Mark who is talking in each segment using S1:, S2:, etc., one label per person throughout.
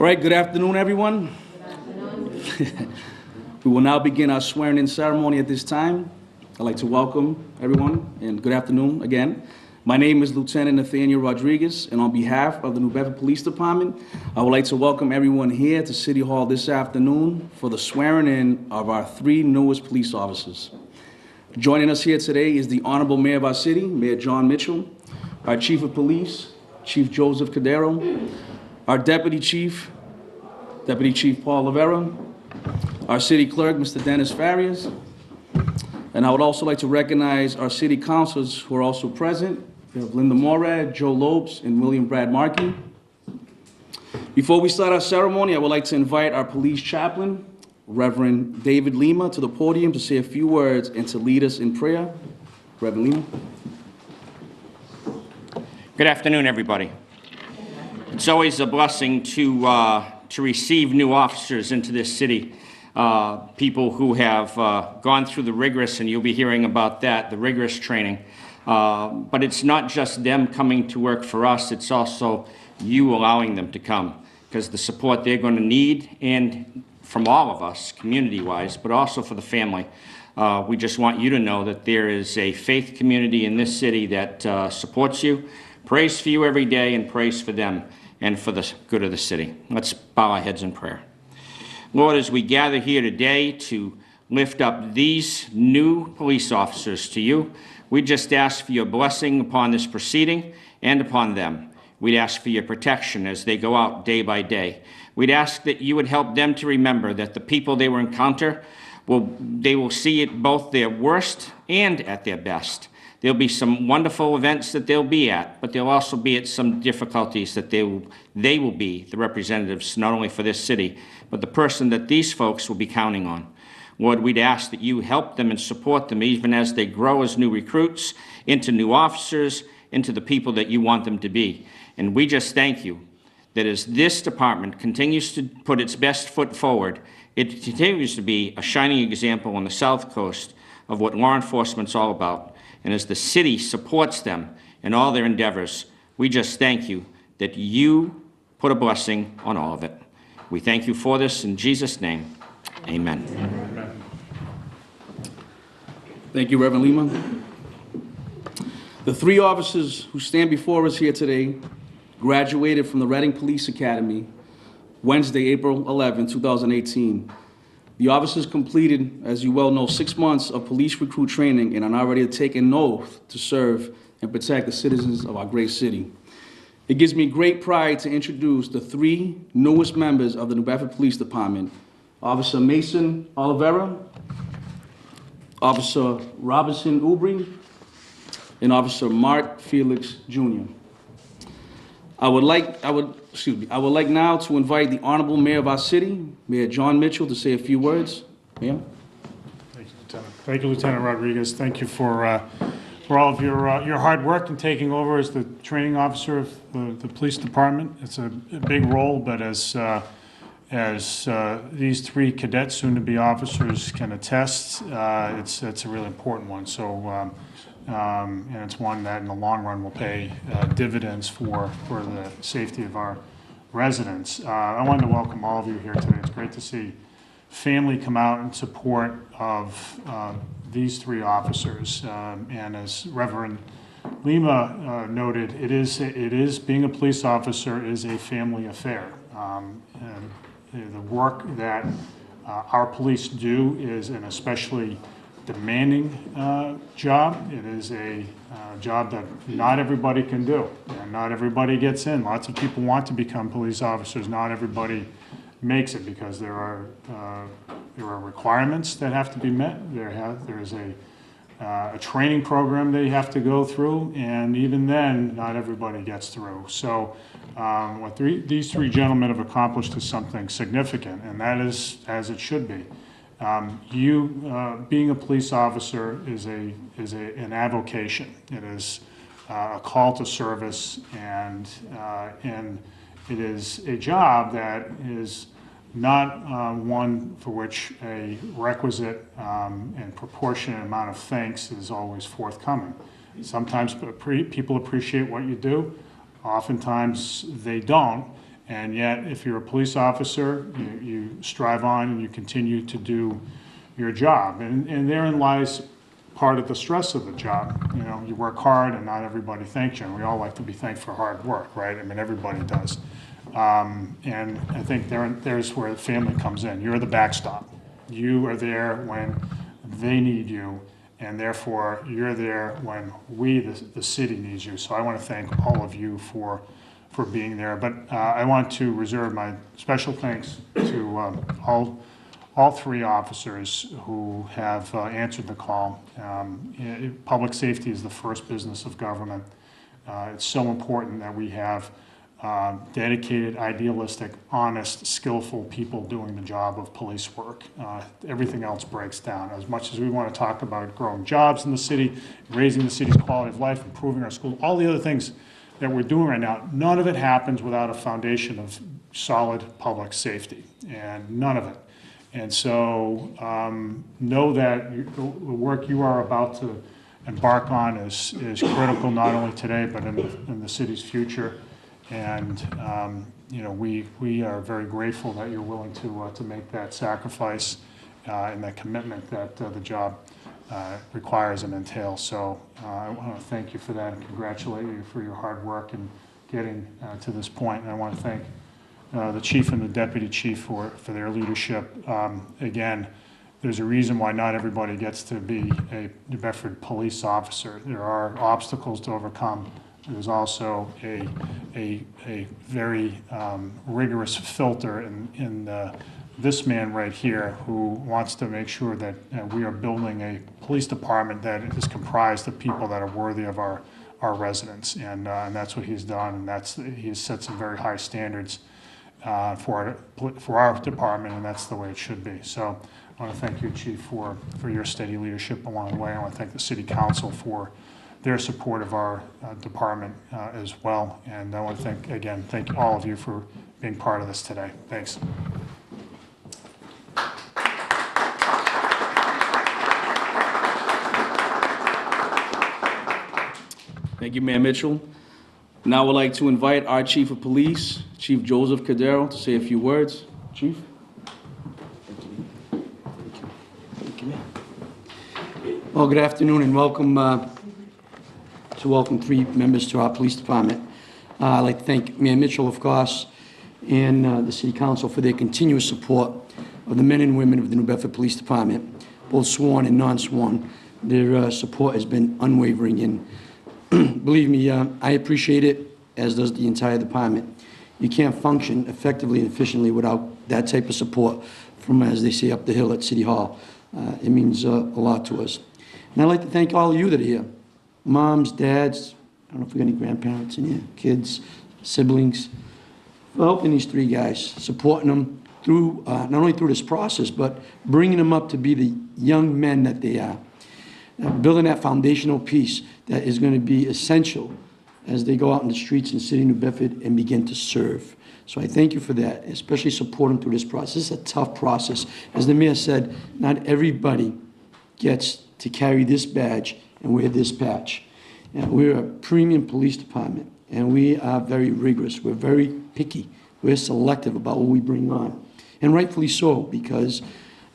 S1: All right, good afternoon, everyone. Good afternoon. We will now begin our swearing-in ceremony at this time. I'd like to welcome everyone, and good afternoon again. My name is Lieutenant Nathaniel Rodriguez, and on behalf of the New Bedford Police Department, I would like to welcome everyone here to City Hall this afternoon for the swearing-in of our 3 newest police officers. Joining us here today is the Honorable Mayor of our city, Mayor John Mitchell, our Chief of Police, Chief Joseph Cordeiro, our Deputy Chief Paul Rivera, our City Clerk, Mr. Dennis Farias, and I would also like to recognize our City Councilors who are also present. We have Linda Morad, Joe Lopes, and William Brad Markey. Before we start our ceremony, I would like to invite our Police Chaplain, Reverend David Lima, to the podium to say a few words and to lead us in prayer. Reverend Lima.
S2: Good afternoon, everybody. It's always a blessing to receive new officers into this city, people who have gone through the rigorous, and you'll be hearing about that, the rigorous training. But it's not just them coming to work for us, it's also you allowing them to come, because the support they're going to need, and from all of us, community-wise, but also for the family. We just want you to know that there is a faith community in this city that supports you, prays for you every day, and prays for them and for the good of the city. Let's bow our heads in prayer. Lord, as we gather here today to lift up these new police officers to you, we just ask for your blessing upon this proceeding and upon them. We'd ask for your protection as they go out day by day. We'd ask that you would help them to remember that the people they will encounter, they will see it both their worst and at their best. There'll be some wonderful events that they'll be at, but there'll also be at some difficulties that they will be the representatives, not only for this city, but the person that these folks will be counting on. Lord, we'd ask that you help them and support them even as they grow as new recruits, into new officers, into the people that you want them to be. And we just thank you that as this department continues to put its best foot forward, it continues to be a shining example on the South Coast of what law enforcement's all about. And as the city supports them in all their endeavors, we just thank you that you put a blessing on all of it. We thank you for this in Jesus' name. Amen. Amen.
S1: Thank you, Reverend Lima. The 3 officers who stand before us here today graduated from the Reading Police Academy Wednesday, April 11, 2018. The officers completed, as you well know, 6 months of police recruit training and are now ready to take an oath to serve and protect the citizens of our great city. It gives me great pride to introduce the 3 newest members of the New Bedford Police Department: Officer Mason Oliveira, Officer Robinson Ubri, and Officer Mark Felix Jr. I would like now to invite the Honorable Mayor of our city, Mayor John Mitchell, to say a few words. Mayor?
S3: Thank you, Lieutenant. Thank you, Lieutenant Rodriguez. Thank you for all of your hard work in taking over as the training officer of the police department. It's a big role, but as these 3 cadets, soon-to-be officers, can attest, it's a really important one. So. And it's one that in the long run will pay dividends for the safety of our residents. I wanted to welcome all of you here today. It's great to see family come out in support of these 3 officers. And as Reverend Lima noted, it is being a police officer is a family affair. And the work that our police do is an especially demanding job. It is a job that not everybody can do, and not everybody gets in. Lots of people want to become police officers. Not everybody makes it because there are requirements that have to be met. There is a training program they have to go through, and even then, not everybody gets through. So what these 3 gentlemen have accomplished is something significant, and that is as it should be. Being a police officer is an avocation. It is a call to service, and it is a job that is not one for which a requisite and proportionate amount of thanks is always forthcoming. Sometimes people appreciate what you do. Oftentimes they don't, And yet, if you're a police officer, you strive on and you continue to do your job. And therein lies part of the stress of the job. You know, you work hard and not everybody thanks you. And we all like to be thanked for hard work, right? I mean, everybody does. And I think there's where the family comes in. You're the backstop. You are there when they need you, and therefore you're there when we, the city, needs you. So I want to thank all of you for being there. But I want to reserve my special thanks to all three officers who have answered the call. Public safety is the first business of government. It's so important that we have dedicated, idealistic, honest, skillful people doing the job of police work. Everything else breaks down. As much as we want to talk about growing jobs in the city, raising the city's quality of life, improving our schools, all the other things that we're doing right now, none of it happens without a foundation of solid public safety, and none of it. And so know that the work you are about to embark on is critical not only today, but in the city's future. And you know, we are very grateful that you're willing to make that sacrifice and that commitment that the job requires and entails. So I want to thank you for that and congratulate you for your hard work in getting to this point. And I want to thank the chief and the deputy chief for their leadership. Again, there's a reason why not everybody gets to be a New Bedford police officer. There are obstacles to overcome. There's also a very rigorous filter in this man right here who wants to make sure that we are building a police department that is comprised of people that are worthy of our residents. And that's what he's done. And he's set some very high standards for our department, and that's the way it should be. So I want to thank you, Chief, for your steady leadership along the way. I want to thank the City Council for their support of our department as well. And I want to thank all of you for being part of this today. Thanks.
S1: Thank you, Mayor Mitchell. Now I'd like to invite our Chief of Police, Chief Joseph Cordeiro, to say a few words. Chief?
S4: Well, good afternoon and welcome three members to our police department. I'd like to thank Mayor Mitchell, of course, and the City Council for their continuous support of the men and women of the New Bedford Police Department, both sworn and non-sworn. Their support has been unwavering, and believe me, I appreciate it, as does the entire department. You can't function effectively and efficiently without that type of support from, as they say, up the hill at City Hall. It means a lot to us. And I'd like to thank all of you that are here. Moms, dads, I don't know if we got any grandparents in here, kids, siblings, for helping these three guys, supporting them through, not only through this process, but bringing them up to be the young men that they are. Building that foundational piece that is going to be essential as they go out in the streets in the city of New Bedford and begin to serve. So I thank you for that, especially support them through this process. This is a tough process. As the mayor said, not everybody gets to carry this badge and wear this patch. And we're a premium police department, and we are very rigorous. We're very picky. We're selective about what we bring on. And rightfully so, because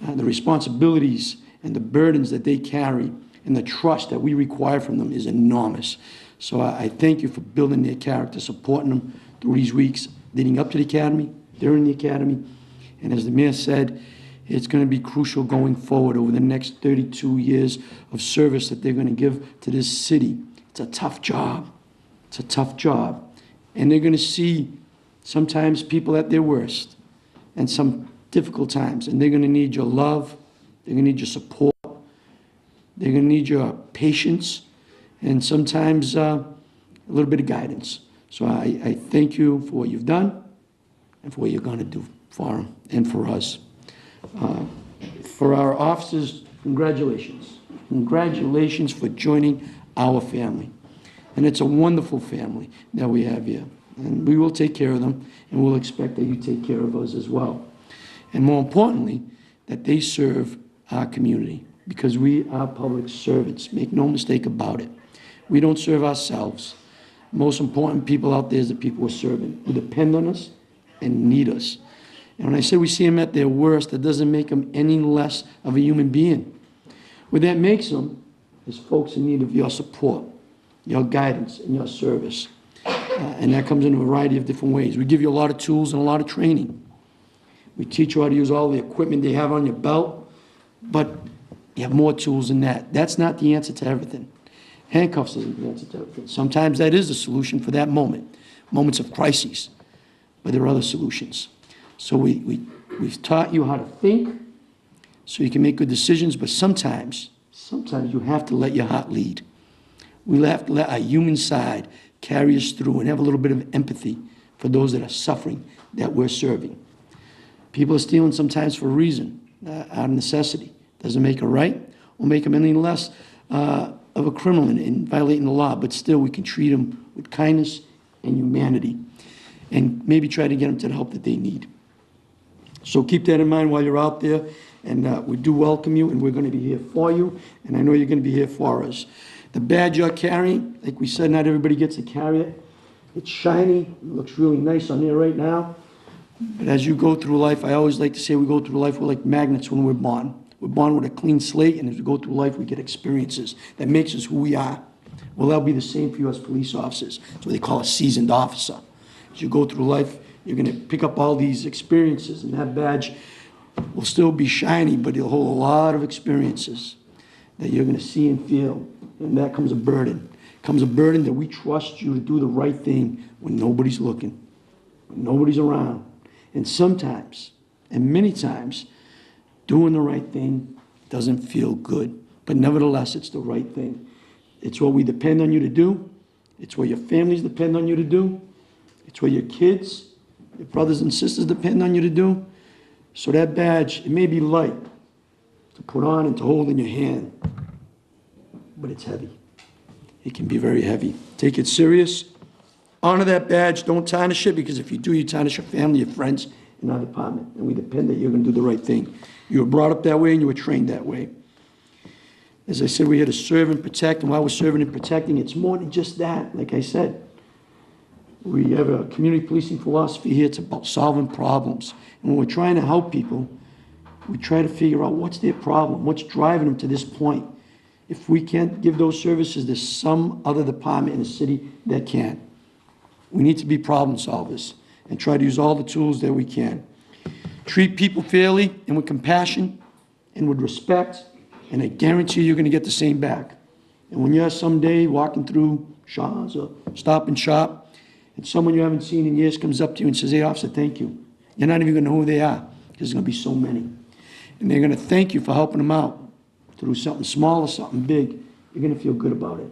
S4: the responsibilities and the burdens that they carry and the trust that we require from them is enormous. So I thank you for building their character, supporting them through these weeks leading up to the academy, during the academy. And as the mayor said, it's going to be crucial going forward over the next 32 years of service that they're going to give to this city. It's a tough job. It's a tough job. And they're going to see sometimes people at their worst and some difficult times. And they're going to need your love. They're going to need your support. They're going to need your patience and sometimes a little bit of guidance. So I thank you for what you've done and for what you're going to do for them and for us. For our officers, congratulations. Congratulations for joining our family. And it's a wonderful family that we have here. And we will take care of them, and we'll expect that you take care of us as well. And more importantly, that they serve our community, because we are public servants. Make no mistake about it. We don't serve ourselves. Most important people out there is the people we're serving, who depend on us and need us. And when I say we see them at their worst, that doesn't make them any less of a human being. What that makes them is folks in need of your support, your guidance, and your service. And that comes in a variety of different ways. We give you a lot of tools and a lot of training. We teach you how to use all the equipment they have on your belt, but you have more tools than that. That's not the answer to everything. Handcuffs isn't the answer to everything. Sometimes that is the solution for that moment, moments of crises, but there are other solutions. So we've taught you how to think so you can make good decisions, but sometimes you have to let your heart lead. We have to let our human side carry us through and have a little bit of empathy for those that are suffering that we're serving. People are stealing sometimes for a reason, out of necessity. Doesn't make it right or make them any less of a criminal in violating the law, but still we can treat them with kindness and humanity and maybe try to get them to the help that they need. So keep that in mind while you're out there, and we do welcome you, and we're going to be here for you, and I know you're going to be here for us. The badge you're carrying, like we said, not everybody gets to carry it. It's shiny, it looks really nice on there right now. But as you go through life, I always like to say we go through life, we're like magnets when we're born. We're born with a clean slate, and as we go through life, we get experiences that makes us who we are. Well, that'll be the same for you as police officers. That's what they call a seasoned officer. As you go through life, you're going to pick up all these experiences, and that badge will still be shiny, but it'll hold a lot of experiences that you're going to see and feel, and that comes a burden. Comes a burden that we trust you to do the right thing when nobody's looking, when nobody's around. And sometimes, and many times, doing the right thing doesn't feel good, but nevertheless, it's the right thing. It's what we depend on you to do. It's what your families depend on you to do. It's what your kids, your brothers and sisters depend on you to do. So that badge, it may be light to put on and to hold in your hand, but it's heavy. It can be very heavy. Take it serious. Honor that badge. Don't tarnish it, because if you do, you tarnish your family, your friends, and our department. And we depend that you're going to do the right thing. You were brought up that way and you were trained that way. As I said, we're here to serve and protect, and while we're serving and protecting, it's more than just that. Like I said, we have a community policing philosophy here. It's about solving problems. And when we're trying to help people, we try to figure out what's their problem, what's driving them to this point. If we can't give those services, there's some other department in the city that can. We need to be problem solvers and try to use all the tools that we can. Treat people fairly and with compassion and with respect, and I guarantee you're going to get the same back. And when you're someday walking through Shaw's or Stop and Shop, and someone you haven't seen in years comes up to you and says, "Hey, officer, thank you," you're not even going to know who they are, because there's going to be so many. And they're going to thank you for helping them out through something small or something big. You're going to feel good about it.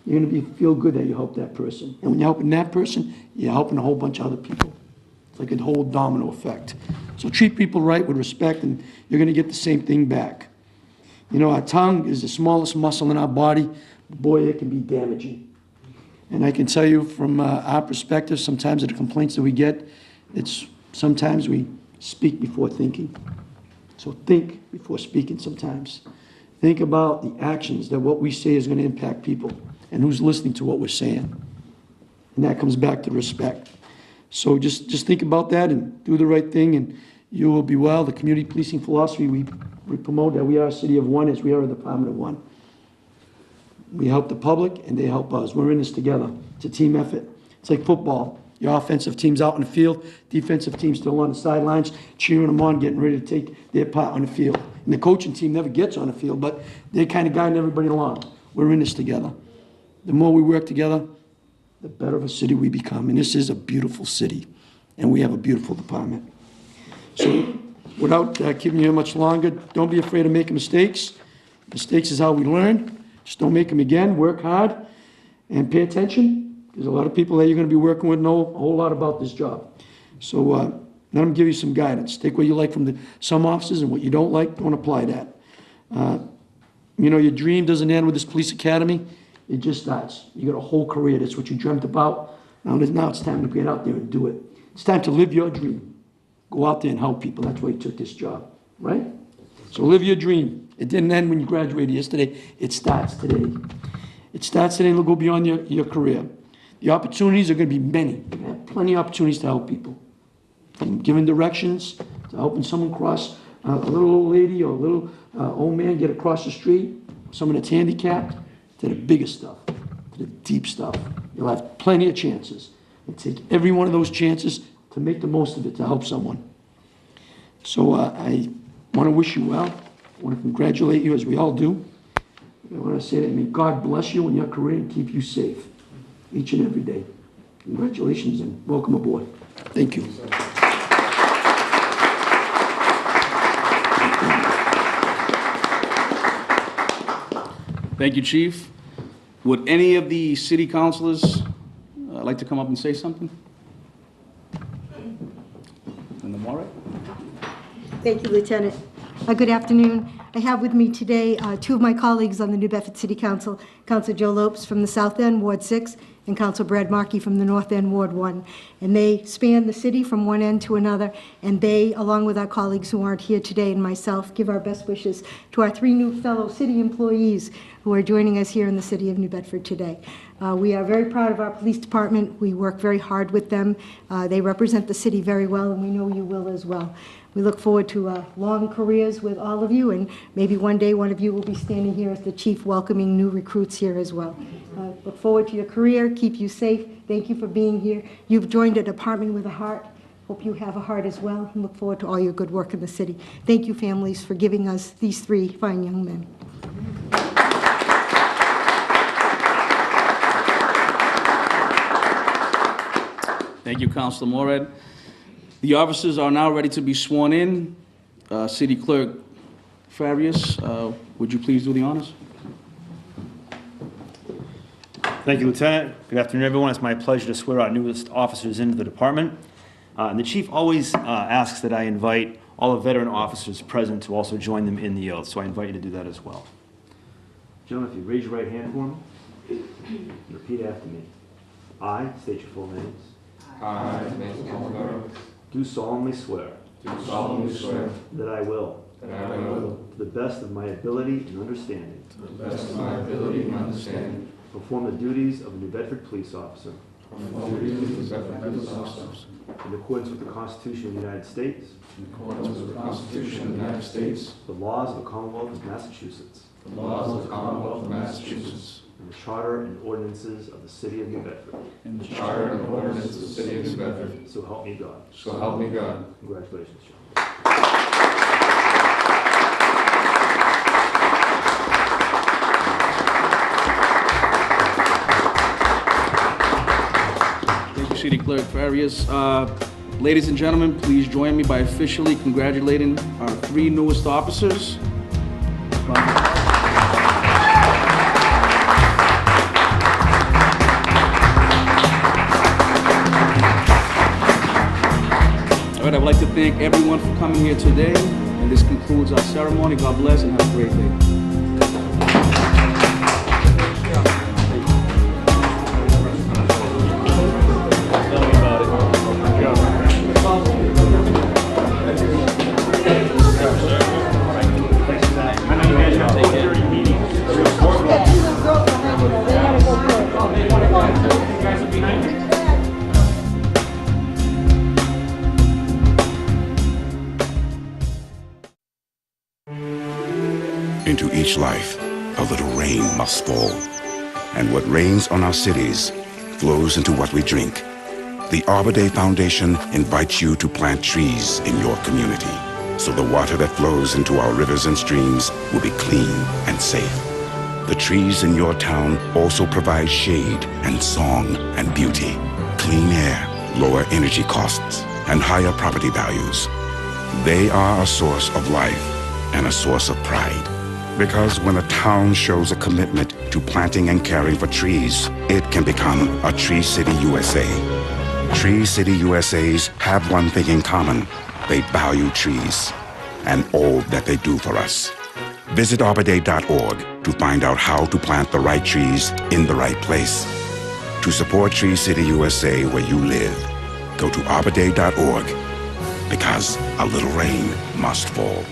S4: You're going to feel good that you helped that person. And when you're helping that person, you're helping a whole bunch of other people. It's like a whole domino effect. So treat people right with respect, and you're going to get the same thing back. You know, our tongue is the smallest muscle in our body. Boy, it can be damaging. And I can tell you from our perspective, sometimes the complaints that we get, it's sometimes we speak before thinking. So think before speaking sometimes. Think about the actions that what we say is going to impact people and who's listening to what we're saying. And that comes back to respect. So just think about that and do the right thing, and you will be well. The community policing philosophy, we promote that we are a city of one as we are a department of one. We help the public and they help us. We're in this together. It's a team effort. It's like football. Your offensive team's out in the field, defensive team's still on the sidelines, cheering them on, getting ready to take their part on the field. And the coaching team never gets on the field, but they're kind of guiding everybody along. We're in this together. The more we work together, the better of a city we become. And this is a beautiful city, and we have a beautiful department. So without keeping you here much longer, don't be afraid of making mistakes. Mistakes is how we learn. Just don't make them again. Work hard and pay attention. There's a lot of people that you're going to be working with know a whole lot about this job. So let them give you some guidance. Take what you like from some officers, and what you don't like, don't apply that. You know, your dream doesn't end with this police academy. It just starts. You got a whole career. That's what you dreamt about. Now it's time to get out there and do it. It's time to live your dream. Go out there and help people. That's why you took this job, right? So live your dream. It didn't end when you graduated yesterday. It starts today. It starts today, and it'll go beyond your career. The opportunities are going to be many. You have plenty of opportunities to help people. from giving directions to helping someone cross, a little old lady or a little old man get across the street, someone that's handicapped, to the bigger stuff, to the deep stuff. You'll have plenty of chances. And take every one of those chances to make the most of it to help someone. So I want to wish you well. I want to congratulate you, as we all do. I want to say that may God bless you in your career and keep you safe each and every day. Congratulations and welcome aboard. Thank you.
S1: Thank you, Chief. Would any of the city councilors like to come up and say something? In the Moray?
S5: Thank you, Lieutenant. Good afternoon. I have with me today two of my colleagues on the New Bedford City Council, Councilor Joe Lopes from the South End, Ward 6, and Councilor Brad Markey from the North End, Ward 1. And they span the city from one end to another, and they, along with our colleagues who aren't here today and myself, give our best wishes to our three new fellow city employees who are joining us here in the city of New Bedford today. We are very proud of our police department. We work very hard with them. They represent the city very well, and we know you will as well. We look forward to long careers with all of you, and maybe one day one of you will be standing here as the chief welcoming new recruits here as well. Look forward to your career. Keep you safe. Thank you for being here. You've joined a department with a heart. Hope you have a heart as well, and look forward to all your good work in the city. Thank you, families, for giving us these three fine young men.
S1: Thank you, Councilor Morad. The officers are now ready to be sworn in. City Clerk Farias, would you please do the honors?
S6: Thank you, Lieutenant. Good afternoon, everyone. It's my pleasure to swear our newest officers into the department. And the chief always asks that I invite all the veteran officers present to also join them in the oath, so I invite you to do that as well. Gentlemen, if you raise your right hand for me, repeat after me. I state your full names.
S7: I,
S6: Do solemnly swear
S7: do solemnly swear
S6: that I will,
S7: that I will,
S6: to the best of my ability and understanding,
S7: to the best of my ability and understanding,
S6: perform the duties of a New Bedford police officer
S7: perform the duties of Bedford police officers
S6: in accordance with the Constitution of the United States,
S7: in accordance with the Constitution of the United States,
S6: the laws of the Commonwealth of Massachusetts,
S7: the laws of the Commonwealth of Massachusetts,
S6: and the charter and ordinances of the city of New Bedford.
S7: and the charter and ordinances of the city of New Bedford.
S6: So help me God.
S7: So help me God.
S6: Congratulations, John.
S1: Thank you, City Clerk Farias. Ladies and gentlemen, please join me by officially congratulating our three newest officers. All right, I would like to thank everyone for coming here today, and this concludes our ceremony. God bless and have a great day.
S8: Into each life, a little rain must fall. And what rains on our cities flows into what we drink. The Arbor Day Foundation invites you to plant trees in your community, so the water that flows into our rivers and streams will be clean and safe. The trees in your town also provide shade and song and beauty, clean air, lower energy costs, and higher property values. They are a source of life and a source of pride. Because when a town shows a commitment to planting and caring for trees, it can become a Tree City USA. Tree City USAs have one thing in common. They value trees and all that they do for us. Visit arborday.org to find out how to plant the right trees in the right place. To support Tree City USA where you live, go to arborday.org, because a little rain must fall.